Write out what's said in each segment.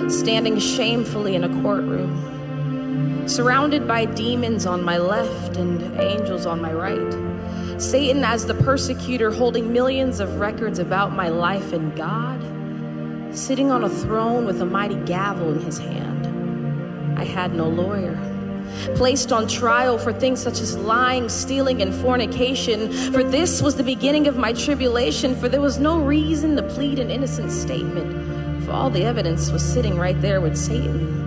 standing shamefully in a courtroom, surrounded by demons on my left and angels on my right. Satan as the persecutor, holding millions of records about my life, and God sitting on a throne with a mighty gavel in his hand. I had no lawyer. Placed on trial for things such as lying, stealing, and fornication. For this was the beginning of my tribulation, for there was no reason to plead an innocent statement, for all the evidence was sitting right there with Satan.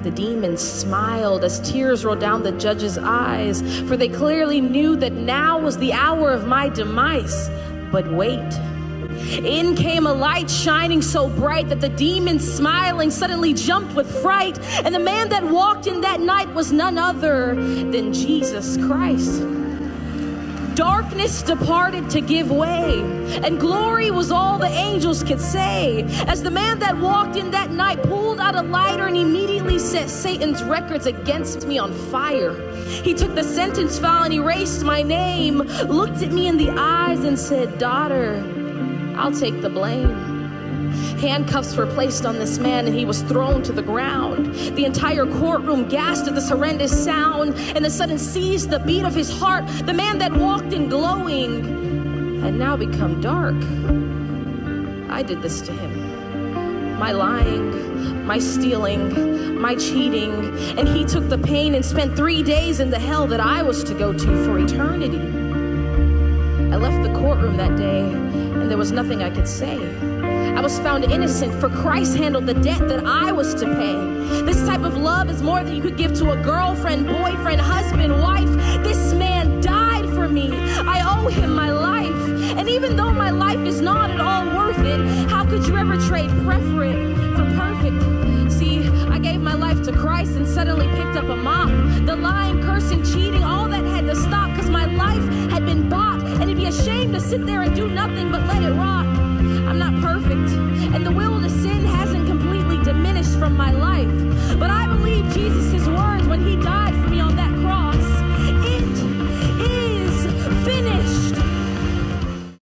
The demons smiled as tears rolled down the judge's eyes, for they clearly knew that now was the hour of my demise. But wait. In came a light shining so bright that the demons smiling suddenly jumped with fright. And the man that walked in that night was none other than Jesus Christ. Darkness departed to give way, and glory was all the angels could say. As the man that walked in that night pulled out a lighter and immediately set Satan's records against me on fire. He took the sentence file and erased my name, looked at me in the eyes and said, "Daughter, I'll take the blame." Handcuffs were placed on this man and he was thrown to the ground. The entire courtroom gasped at this horrendous sound, and the sudden seized the beat of his heart. The man that walked in glowing had now become dark. I did this to him. My lying, my stealing, my cheating, and he took the pain and spent 3 days in the hell that I was to go to for eternity. I left the courtroom that day, and there was nothing I could say. I was found innocent, for Christ handled the debt that I was to pay. This type of love is more than you could give to a girlfriend, boyfriend, husband, wife. This man died for me. I owe him my life. And even though my life is not at all worth it, how could you ever trade preferent for perfect? See, I gave my life to Christ and suddenly picked up a mop. The lying, cursing, cheating, all that had to stop, because my life had been bought. And it'd be a shame to sit there and do nothing but let it rot. I'm not perfect, and the will to sin hasn't completely diminished from my life, but I believe Jesus